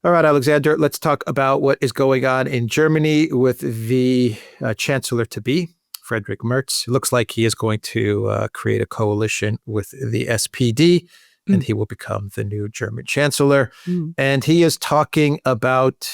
All right, Alexander, let's talk about what is going on in Germany with the Chancellor-to-be, Frederick Merz. It looks like he is going to create a coalition with the SPD, and he will become the new German Chancellor. And he is talking about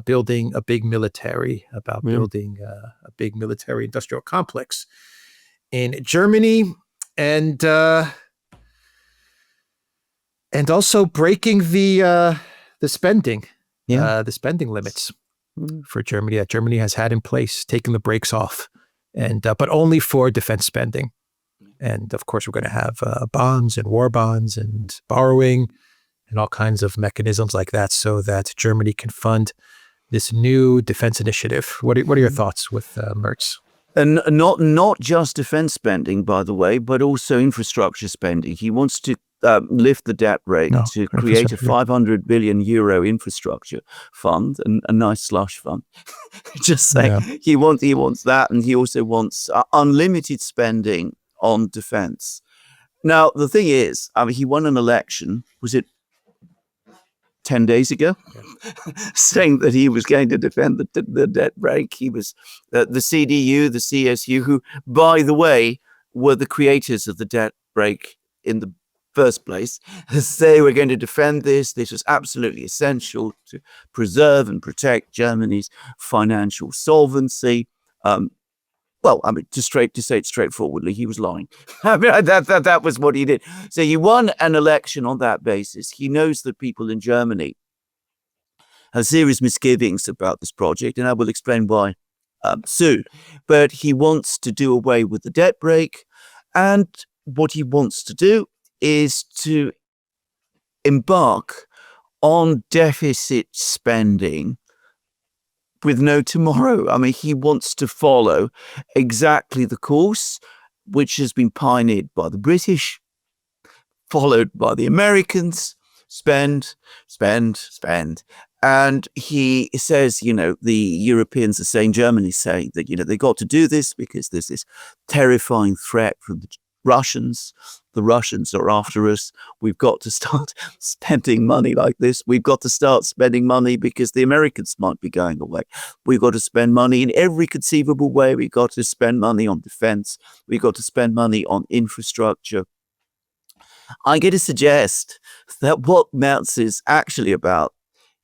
building a big military, building a big military industrial complex in Germany, and also breaking the spending, the spending limits for Germany that Germany has had in place, taking the brakes off, and but only for defense spending. And of course, we're going to have bonds and war bonds and borrowing and all kinds of mechanisms like that, so that Germany can fund this new defense initiative. What are your thoughts with Merz? And not just defense spending, by the way, but also infrastructure spending. He wants to lift the debt rate to create a 500 billion euro infrastructure fund, and a nice slush fund. Just saying, he wants that, and he also wants unlimited spending on defense. Now, the thing is, he won an election. Was it 10 days ago, saying that he was going to defend the debt brake? He was the CDU, the CSU, who, by the way, were the creators of the debt brake in the first place. They were going to defend this. This was absolutely essential to preserve and protect Germany's financial solvency. Well, to say it straightforwardly, he was lying. That was what he did. So he won an election on that basis. He knows that people in Germany have serious misgivings about this project, and I will explain why soon. But he wants to do away with the debt brake, and what he wants to do is to embark on deficit spending with no tomorrow. He wants to follow exactly the course which has been pioneered by the British, followed by the Americans: spend, spend, spend. And he says, the Europeans are saying, Germany's saying that, they got to do this because there's this terrifying threat from the Russians. The Russians are after us. We've got to start spending money like this. We've got to start spending money because the Americans might be going away. We've got to spend money in every conceivable way. We've got to spend money on defense. We've got to spend money on infrastructure. I'm going to suggest that what Merz is actually about,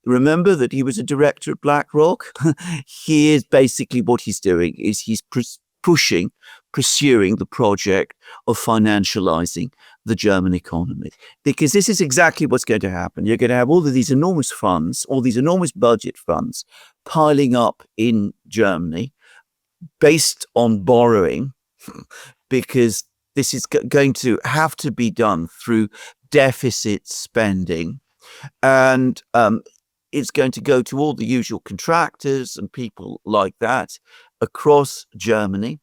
remember that he was a director at BlackRock. He is basically, what he's doing is he's pursuing the project of financializing the German economy, because this is exactly what's going to happen. You're going to have all of these enormous funds, all these enormous budget funds piling up in Germany based on borrowing, because this is going to have to be done through deficit spending. And it's going to go to all the usual contractors and people like that across Germany.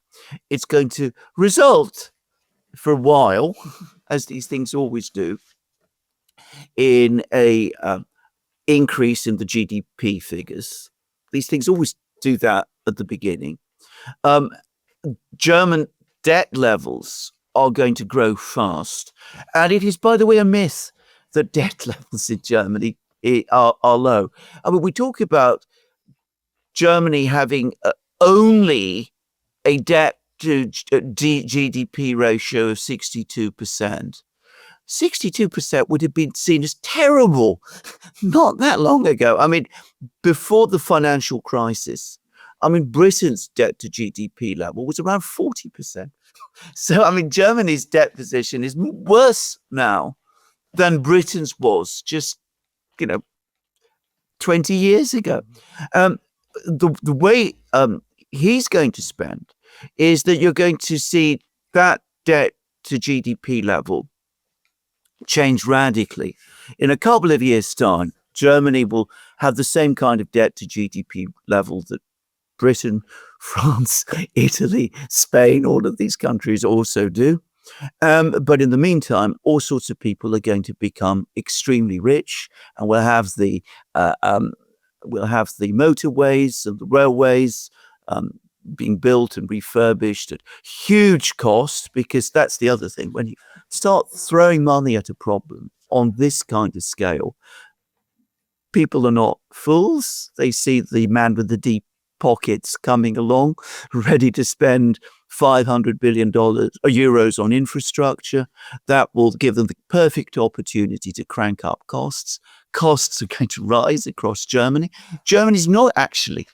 It's going to result, for a while, as these things always do, in a increase in the GDP figures. These things always do that at the beginning. German debt levels are going to grow fast. And it is, by the way, a myth that debt levels in Germany are low. We talk about Germany having only a debt to GDP ratio of 62%. 62% would have been seen as terrible not that long ago. Before the financial crisis, Britain's debt to GDP level was around 40%. So, Germany's debt position is worse now than Britain's was just, 20 years ago. The way he's going to spend is that you're going to see that debt to GDP level change radically. In a couple of years' time, Germany will have the same kind of debt to GDP level that Britain, France, Italy, Spain, all of these countries also do. But in the meantime, all sorts of people are going to become extremely rich, and we'll have the motorways and the railways being built and refurbished at huge cost, because that's the other thing. When you start throwing money at a problem on this kind of scale, people are not fools. They see the man with the deep pockets coming along, ready to spend $500 billion or euros on infrastructure. That will give them the perfect opportunity to crank up costs. Costs are going to rise across Germany. Germany is not actually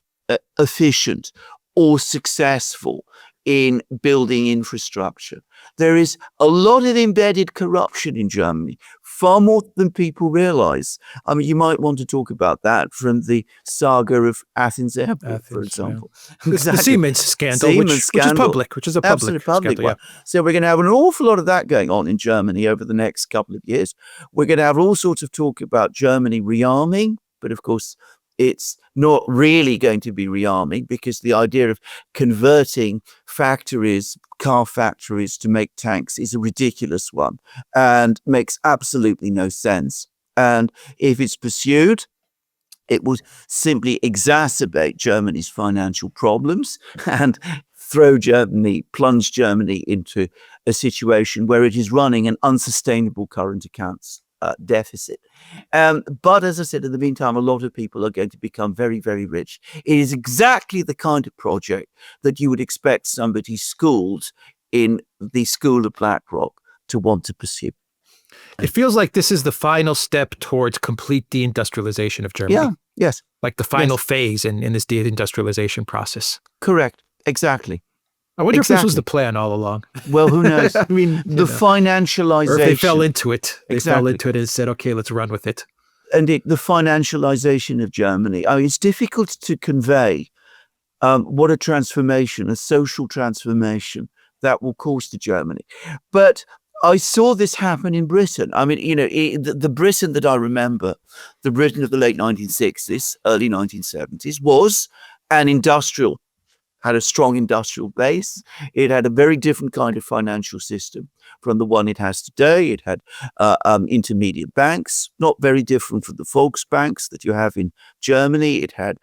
efficient or successful in building infrastructure. There is a lot of embedded corruption in Germany, far more than people realize. I mean, you might want to talk about that from the saga of Athens Airport, for example. Yeah. Exactly. The Siemens scandal, which is public, which is a public scandal, one. Yeah. So we're going to have an awful lot of that going on in Germany over the next couple of years. We're going to have all sorts of talk about Germany rearming, but of course, it's not really going to be rearming, because the idea of converting car factories to make tanks is a ridiculous one and makes absolutely no sense. And if it's pursued, it would simply exacerbate Germany's financial problems and plunge Germany into a situation where it is running an unsustainable current accounts deficit. But as I said, in the meantime, a lot of people are going to become very, very rich. It is exactly the kind of project that you would expect somebody schooled in the School of BlackRock to want to pursue. It feels like this is the final step towards complete deindustrialization of Germany. Yeah, yes. Like the final phase in this deindustrialization process. Correct, exactly. I wonder if this was the plan all along. Well, who knows? I mean, financialization. Or if they fell into it. They fell into it and said, okay, let's run with it. And the financialization of Germany. I mean, it's difficult to convey what a social transformation that will cause to Germany. But I saw this happen in Britain. I mean, the Britain that I remember, the Britain of the late 1960s, early 1970s, was had a strong industrial base. It had a very different kind of financial system from the one it has today. It had intermediate banks, not very different from the Volksbanks that you have in Germany. It had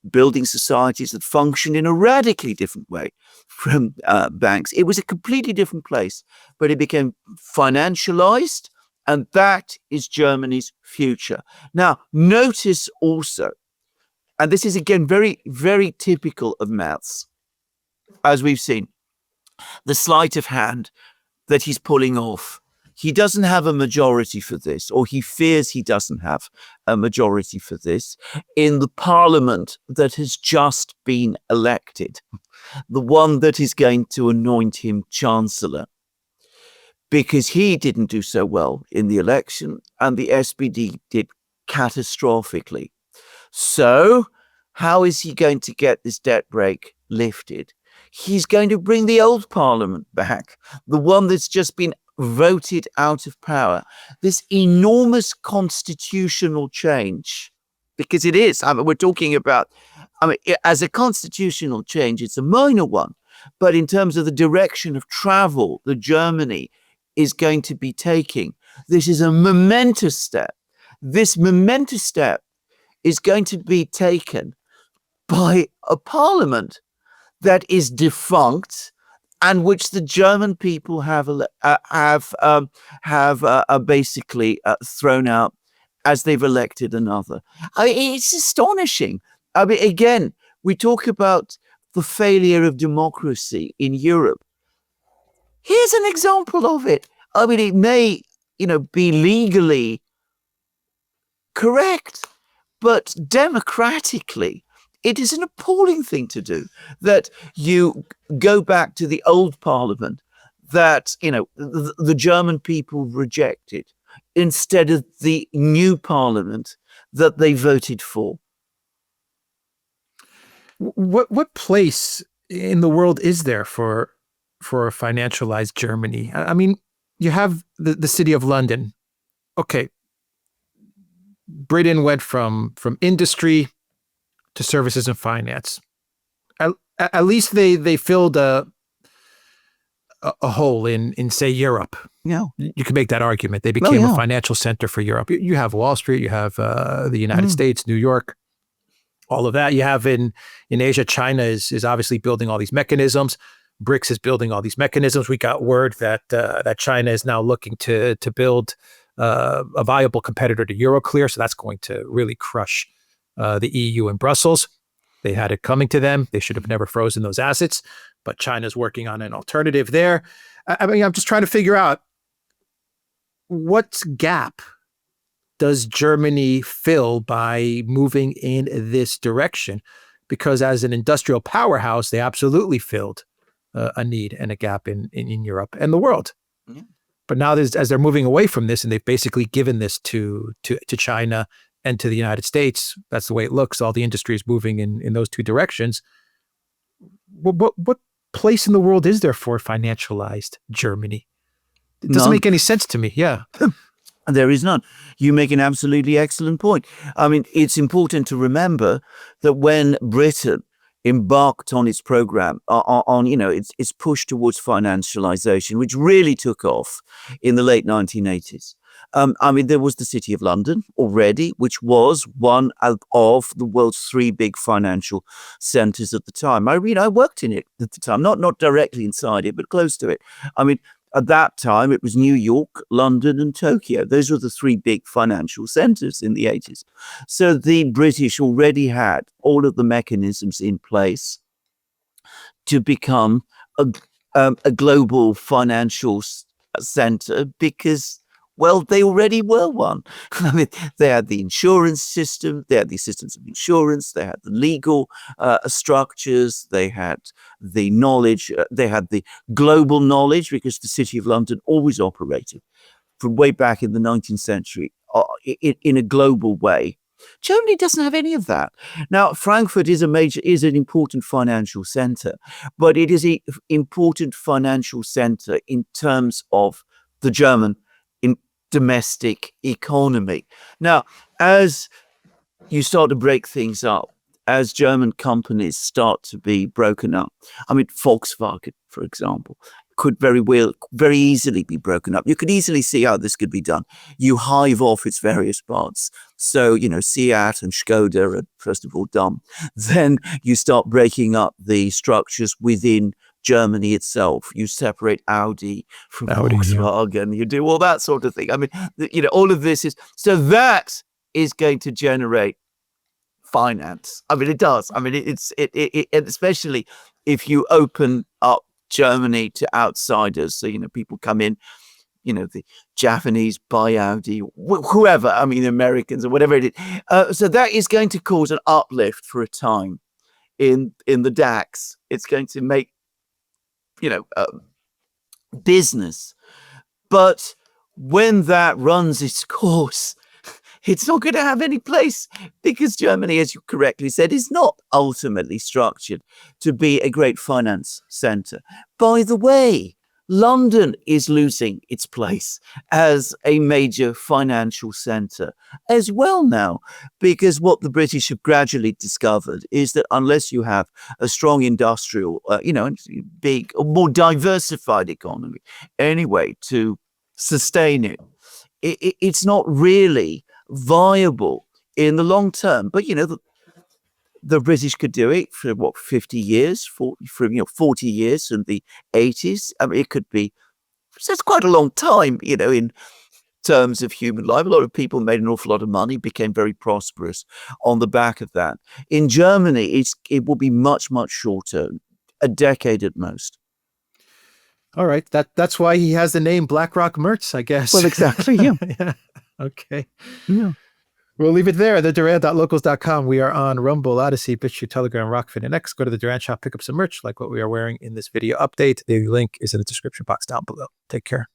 building societies that functioned in a radically different way from banks. It was a completely different place, but it became financialized, and that is Germany's future. Now, notice also, and this is again very, very typical of Merz, as we've seen, the sleight of hand that he's pulling off. He doesn't have a majority for this, or he fears he doesn't have a majority for this in the parliament that has just been elected, the one that is going to anoint him Chancellor, because he didn't do so well in the election and the SPD did catastrophically. So how is he going to get this debt brake lifted? He's going to bring the old parliament back, the one that's just been voted out of power. This enormous constitutional change, because it is, we're talking about, as a constitutional change, it's a minor one, but in terms of the direction of travel that Germany is going to be taking, this is a momentous step. This momentous step is going to be taken by a parliament that is defunct and which the German people have basically thrown out as they've elected another. It's astonishing. Again, we talk about the failure of democracy in Europe. Here's an example of it. It may, be legally correct, but democratically, it is an appalling thing to do, that you go back to the old parliament that, the German people rejected, instead of the new parliament that they voted for. What place in the world is there for a financialized Germany? You have the city of London. Okay. Britain went from industry to services and finance. At least they filled a hole in say Europe. Yeah, you could make that argument. They became a financial center for Europe. You have Wall Street, you have the United States, New York, all of that. You have in Asia, China is obviously building all these mechanisms. BRICS is building all these mechanisms. We got word that China is now looking to build a viable competitor to Euroclear. So that's going to really crush the EU in Brussels. They had it coming to them. They should have never frozen those assets, but China's working on an alternative there. I mean, I'm just trying to figure out what gap does Germany fill by moving in this direction? Because as an industrial powerhouse, they absolutely filled a need and a gap in Europe and the world. Yeah. But now, as they're moving away from this, and they've basically given this to China and to the United States, that's the way it looks. All the industry is moving in those two directions. What place in the world is there for financialized Germany? It doesn't make any sense to me. Yeah. There is none. You make an absolutely excellent point. I mean, it's important to remember that when Britain embarked on its program, on its push towards financialization, which really took off in the late 1980s. I mean, there was the City of London already, which was one of the world's three big financial centers at the time. I worked in it at the time, not directly inside it, but close to it. I mean, at that time, it was New York, London, and Tokyo. Those were the three big financial centers in the 80s. So the British already had all of the mechanisms in place to become a global financial center because, well, they already were one. I mean, they had the insurance system, they had the systems of insurance, they had the legal structures, they had the knowledge, they had the global knowledge because the City of London always operated from way back in the 19th century in a global way. Germany doesn't have any of that. Now, Frankfurt is an important financial center, but it is an important financial center in terms of the German domestic economy. Now, as you start to break things up, as German companies start to be broken up, I mean, Volkswagen, for example, could very easily be broken up. You could easily see how this could be done. You hive off its various parts. So, Seat and Skoda are first of all done. Then you start breaking up the structures within Germany itself. You separate Audi from Volkswagen. Yeah. You do all that sort of thing. I mean, all of this that is going to generate finance. I mean, it does. I mean, it especially if you open up Germany to outsiders. So, people come in, the Japanese buy Audi, whoever, I mean, Americans or whatever it is. So that is going to cause an uplift for a time in the DAX. It's going to make, business. But when that runs its course, it's not going to have any place because Germany, as you correctly said, is not ultimately structured to be a great finance center. By the way, London is losing its place as a major financial center as well now, because what the British have gradually discovered is that unless you have a strong industrial, big, more diversified economy anyway to sustain it, it's not really viable in the long term. But the British could do it for 50 years, 40 years in the 80s. I mean, it could be. So it's quite a long time, in terms of human life. A lot of people made an awful lot of money, became very prosperous on the back of that. In Germany, it will be much, much shorter, a decade at most. All right, that's why he has the name BlackRock Merz, I guess. Well, exactly. Yeah. Yeah. Okay. Yeah. We'll leave it there. The Duran.locals.com. We are on Rumble, Odyssey, BitChute, Telegram, Rockfin, and X. Go to the Duran shop, pick up some merch like what we are wearing in this video update. The link is in the description box down below. Take care.